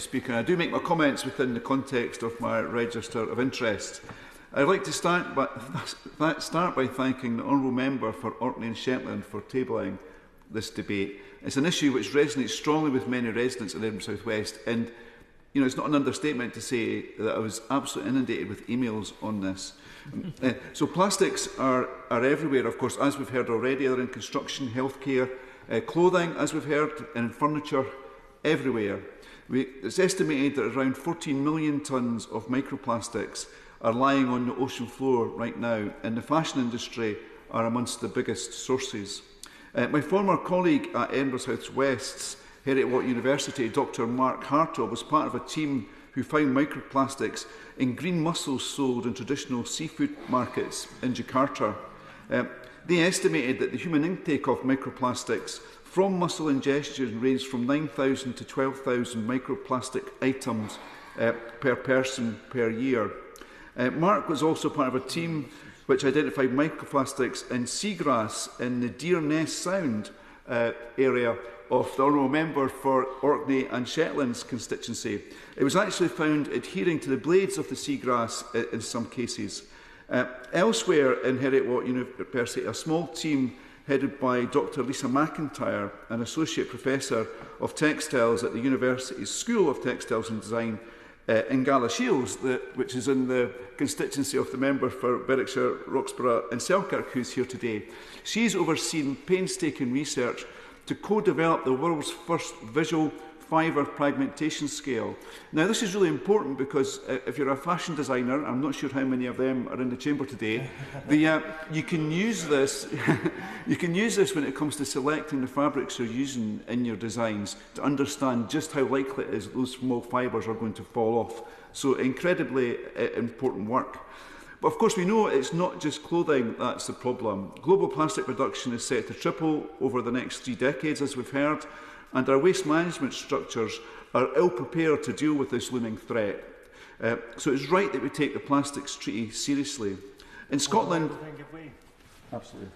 Speaker. I do make my comments within the context of my register of interest. I'd like to start by thanking the Honourable Member for Orkney and Shetland for tabling this debate. It's an issue which resonates strongly with many residents in Edinburgh South West, and it's not an understatement to say that I was absolutely inundated with emails on this. So plastics are everywhere, of course, as we've heard already. They're in construction, healthcare, clothing, as we've heard, and in furniture, everywhere. It's estimated that around 14 million tonnes of microplastics are lying on the ocean floor right now, and the fashion industry are amongst the biggest sources. My former colleague at Edinburgh South West's Heriot-Watt University, Dr Mark Hartall, was part of a team who found microplastics in green mussels sold in traditional seafood markets in Jakarta. They estimated that the human intake of microplastics from mussel ingestion ranged from 9,000 to 12,000 microplastic items per person per year. Mark was also part of a team which identified microplastics in seagrass in the Deer Nest Sound area of the Honourable Member for Orkney and Shetland's constituency. It was actually found adhering to the blades of the seagrass in some cases. Elsewhere in Heriot-Watt University, a small team headed by Dr Lisa McIntyre, an Associate Professor of Textiles at the University's School of Textiles and Design in Galashiels, which is in the constituency of the member for Berwickshire, Roxburgh and Selkirk, who's here today. She's overseen painstaking research to co-develop the world's first visual fibre fragmentation scale. Now, this is really important because if you're a fashion designer, I'm not sure how many of them are in the chamber today, you can use this you can use this when it comes to selecting the fabrics you're using in your designs to understand just how likely it is those small fibres are going to fall off. So incredibly important work. But of course we know it's not just clothing that's the problem. Global plastic production is set to triple over the next 3 decades, as we've heard, and our waste management structures are ill prepared to deal with this looming threat. So it's right that we take the Plastics Treaty seriously. In Scotland... Absolutely.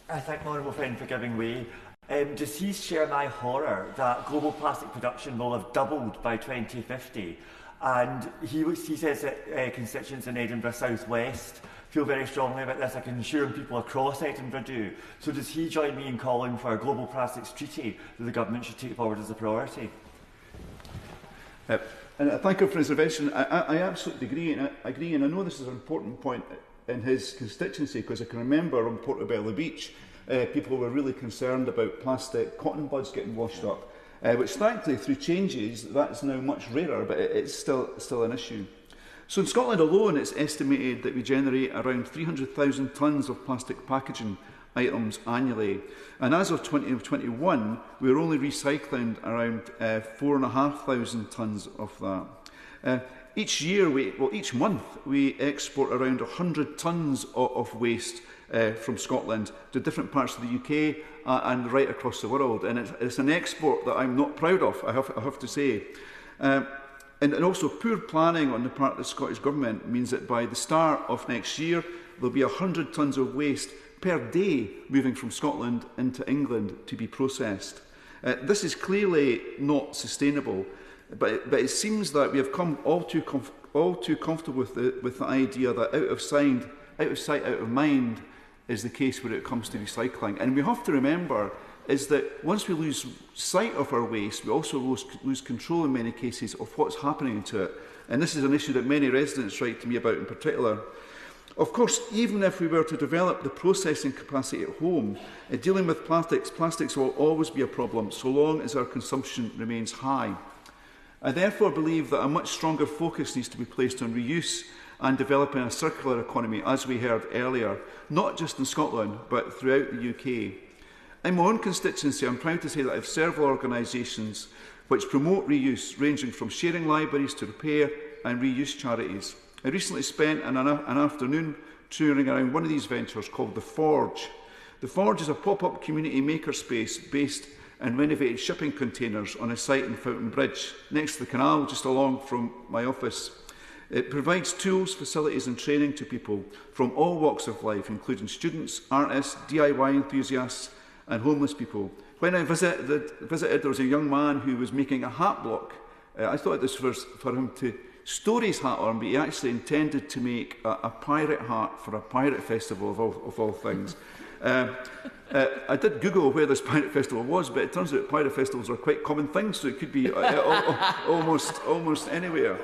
I thank the Honourable Friend for giving way. Does he share my horror that global plastic production will have doubled by 2050? And he says that constituents in Edinburgh South West feel very strongly about this. I can assure him people across Edinburgh do. So does he join me in calling for a global plastics treaty that the government should take forward as a priority? And I thank him for his intervention. I absolutely agree, and I know this is an important point in his constituency, because I can remember on Portobello Beach, people were really concerned about plastic cotton buds getting washed up, which thankfully through changes that's now much rarer, but it's still an issue. So in Scotland alone, it's estimated that we generate around 300,000 tonnes of plastic packaging items annually. And as of 2021, we're only recycling around 4,500 tonnes of that. Each month, we export around 100 tonnes of waste from Scotland to different parts of the UK and right across the world. And it's an export that I'm not proud of, I have to say. And also poor planning on the part of the Scottish Government means that by the start of next year, there'll be 100 tonnes of waste per day moving from Scotland into England to be processed. This is clearly not sustainable, but it seems that we have come all too comfortable with the idea that out of sight, out of mind is the case when it comes to recycling. And we have to remember is that once we lose sight of our waste, we also lose control in many cases of what's happening to it. And this is an issue that many residents write to me about in particular. Of course, even if we were to develop the processing capacity at home, dealing with plastics will always be a problem so long as our consumption remains high. I therefore believe that a much stronger focus needs to be placed on reuse and developing a circular economy, as we heard earlier, not just in Scotland, but throughout the UK. In my own constituency, I'm proud to say that I have several organisations which promote reuse, ranging from sharing libraries to repair and reuse charities. I recently spent an afternoon touring around one of these ventures called The Forge. The Forge is a pop-up community makerspace based in renovated shipping containers on a site in Fountain Bridge, next to the canal, just along from my office. It provides tools, facilities and training to people from all walks of life, including students, artists, DIY enthusiasts and homeless people. When I visited, there was a young man who was making a hat block I thought this was for him to store his hat on, but he actually intended to make a pirate hat for a pirate festival of all things. I did Google where this pirate festival was, but it turns out pirate festivals are quite common things, so it could be almost anywhere.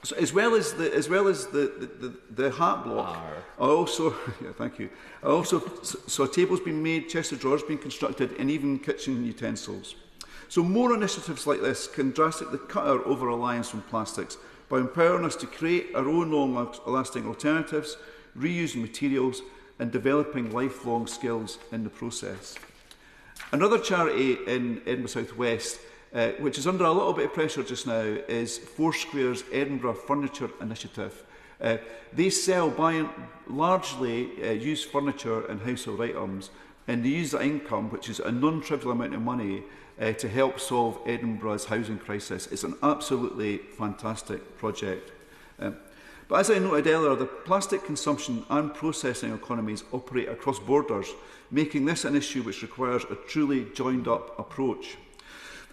So as well as the hat block, I also thank you. I also saw tables being made, chests of drawers being constructed, and even kitchen utensils. So more initiatives like this can drastically cut our over-reliance on plastics by empowering us to create our own long-lasting alternatives, reusing materials, and developing lifelong skills in the process. Another charity in Edinburgh South West, which is under a little bit of pressure just now, is Foursquare's Edinburgh Furniture Initiative. They sell largely used furniture and household items, and they use that income, which is a non-trivial amount of money, to help solve Edinburgh's housing crisis. It's an absolutely fantastic project. But as I noted earlier, the plastic consumption and processing economies operate across borders, making this an issue which requires a truly joined-up approach.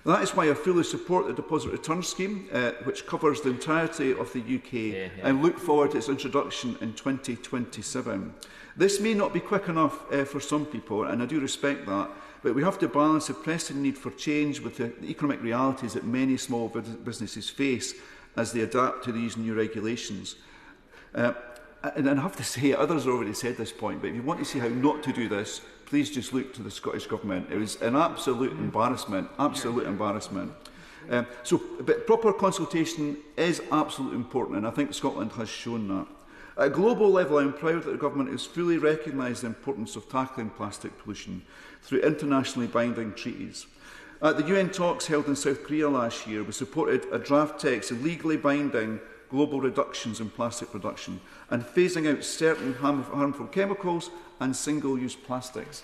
That is why I fully support the Deposit Return Scheme, which covers the entirety of the UK, and look forward to its introduction in 2027. This may not be quick enough for some people, and I do respect that, but we have to balance the pressing need for change with the economic realities that many small businesses face as they adapt to these new regulations. And I have to say, others have already said this point, but if you want to see how not to do this, please just look to the Scottish Government. It was an absolute embarrassment, But proper consultation is absolutely important, and I think Scotland has shown that. At a global level, I am proud that the Government has fully recognised the importance of tackling plastic pollution through internationally binding treaties. At the UN talks held in South Korea last year, we supported a draft text of legally binding global reductions in plastic production and phasing out certain harmful chemicals and single-use plastics.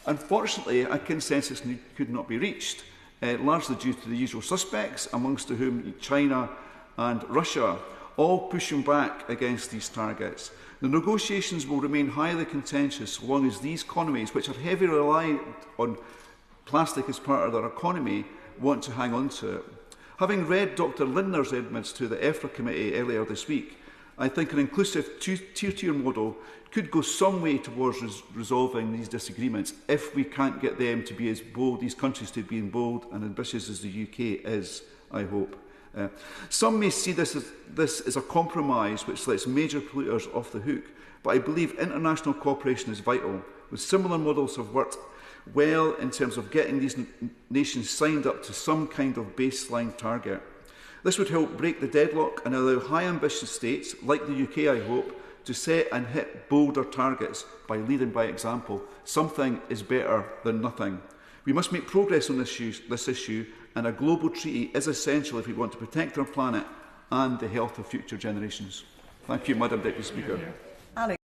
Unfortunately, a consensus could not be reached, largely due to the usual suspects, amongst whom China and Russia, all pushing back against these targets. The negotiations will remain highly contentious so long as these economies, which are heavily reliant on plastic as part of their economy, want to hang on to it. Having read Dr Lindner's edits to the EFRA committee earlier this week, I think an inclusive tier model could go some way towards resolving these disagreements if we can't get them to be as bold, these countries to be as bold and ambitious as the UK is, I hope. Some may see this as a compromise which lets major polluters off the hook, but I believe international cooperation is vital, with similar models have worked well in terms of getting these nations signed up to some kind of baseline target. This would help break the deadlock and allow high ambitious states, like the UK I hope, to set and hit bolder targets by leading by example. Something is better than nothing. We must make progress on this issue, and a global treaty is essential if we want to protect our planet and the health of future generations. Thank you, Madam Deputy Speaker.